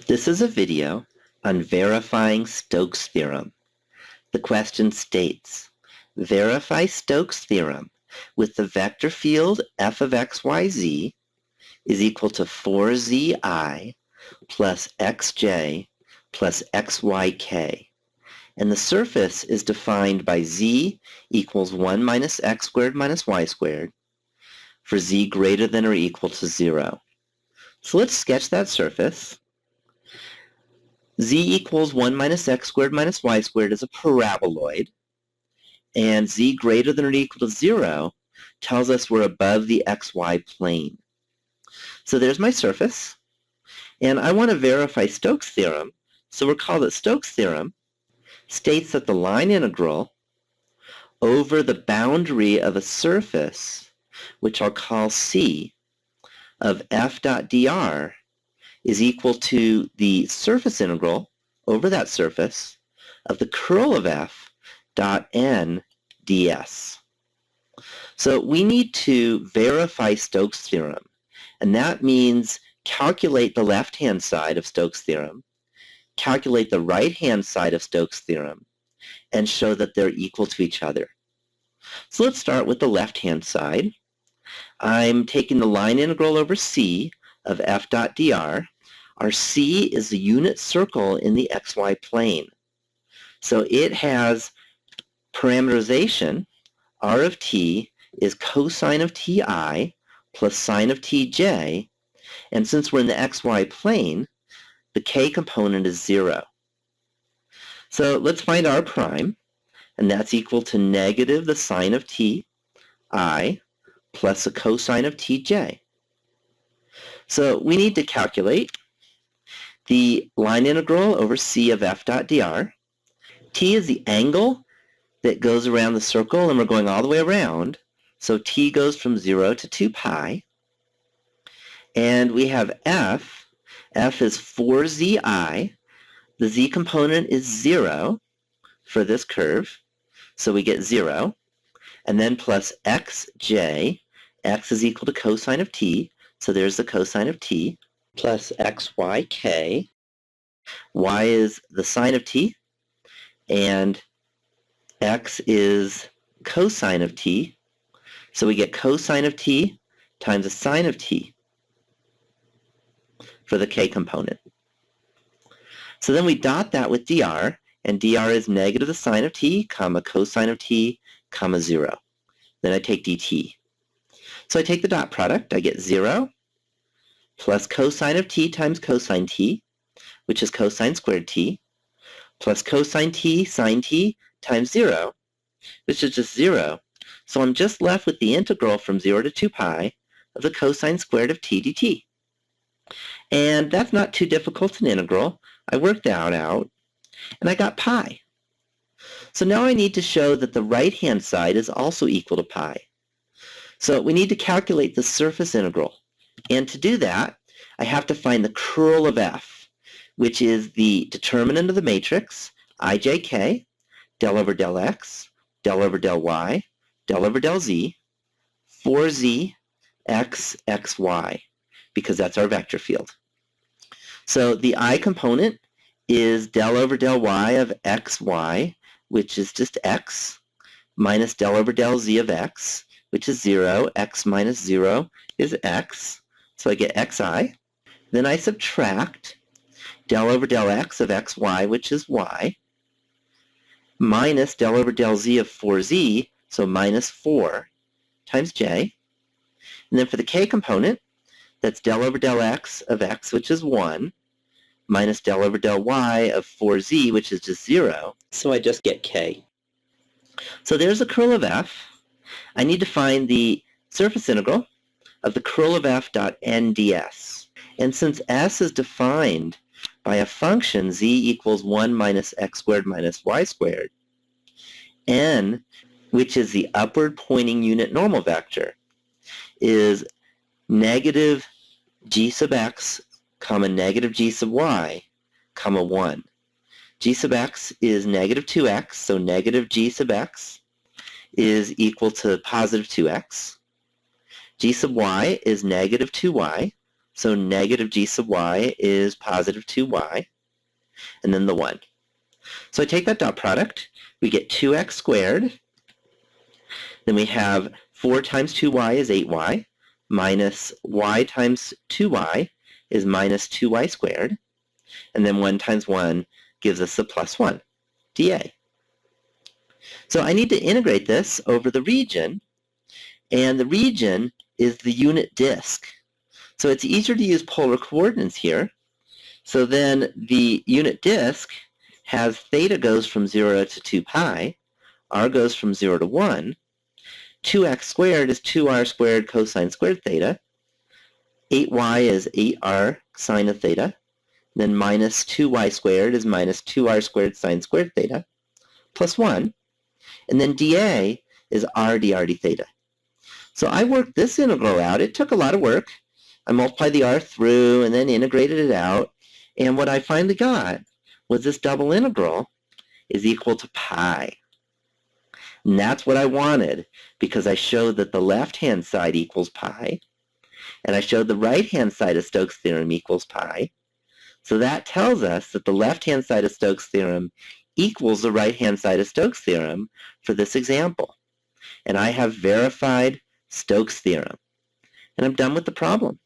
This is a video on verifying Stokes' theorem. The question states, verify Stokes' theorem with the vector field f of xyz is equal to 4zi plus xj plus xyk. And the surface is defined by z equals 1 minus x squared minus y squared for z greater than or equal to 0. So let's sketch that surface. Z equals 1 minus x squared minus y squared is a paraboloid, and z greater than or equal to 0 tells us we're above the xy plane. So there's my surface, and I want to verify Stokes' theorem, so recall that Stokes' theorem states that the line integral over the boundary of a surface, which I'll call C, of f dot dr is equal to the surface integral over that surface of the curl of f dot n ds. So we need to verify Stokes' theorem, and that means calculate the left-hand side of Stokes' theorem, calculate the right-hand side of Stokes' theorem, and show that they're equal to each other. So let's start with the left-hand side. I'm taking the line integral over C of f dot dr. Our C is the unit circle in the xy plane. So it has parameterization. R of t is cosine of ti plus sine of tj. And since we're in the xy plane, the k component is 0. So let's find r prime, and that's equal to negative the sine of ti plus the cosine of tj. So we need to calculate the line integral over c of f dot dr. T is the angle that goes around the circle, and we're going all the way around. So t goes from 0 to 2 pi. And we have f. F is 4zi. The z component is 0 for this curve. So we get 0. And then plus xj. X is equal to cosine of t. So there's the cosine of t. Plus xyk. Y is the sine of t, and x is cosine of t. So we get cosine of t times the sine of t for the k component. So then we dot that with dr, and dr is negative the sine of t, comma cosine of t, comma 0. Then I take dt. So I take the dot product. I get 0 plus cosine of t times cosine t, which is cosine squared t, plus cosine t sine t times 0, which is just 0. So I'm just left with the integral from 0 to 2 pi of the cosine squared of t dt. And that's not too difficult an integral. I worked that out, and I got pi. So now I need to show that the right-hand side is also equal to pi. So we need to calculate the surface integral. And to do that, I have to find the curl of f, which is the determinant of the matrix, ijk, del over del x, del over del y, del over del z, 4z, x, xy, because that's our vector field. So the I component is del over del y of xy, which is just x, minus del over del z of x, which is 0. X minus 0 is x. So I get xi. Then I subtract del over del x of xy, which is y, minus del over del z of 4z, so minus 4 times j. And then for the k component, that's del over del x of x, which is 1, minus del over del y of 4z, which is just 0. So I just get k. So there's the curl of f. I need to find the surface integral of the curl of f dot n ds. And since s is defined by a function z equals 1 minus x squared minus y squared, n, which is the upward pointing unit normal vector, is negative g sub x, comma negative g sub y, comma 1. G sub x is negative 2x, so negative g sub x is equal to positive 2x. G sub y is negative 2y, So negative g sub y is positive 2y, and then the 1. So I take that dot product. We get 2x squared. Then we have 4 times 2y is 8y, minus y times 2y is minus 2y squared. And then 1 times 1 gives us the plus 1, dA. So I need to integrate this over the region, and the region is the unit disk. So it's easier to use polar coordinates here. So then the unit disk has theta goes from 0 to 2 pi, r goes from 0 to 1, 2x squared is 2r squared cosine squared theta, 8y is 8r sine of theta, then minus 2y squared is minus 2r squared sine squared theta, plus 1, and then dA is r dr d theta. So I worked this integral out. It took a lot of work. I multiplied the r through and then integrated it out, and what I finally got was this double integral is equal to pi. And that's what I wanted, because I showed that the left-hand side equals pi, and I showed the right-hand side of Stokes' theorem equals pi. So that tells us that the left-hand side of Stokes' theorem equals the right-hand side of Stokes' theorem for this example. And I have verified Stokes' theorem. And I'm done with the problem.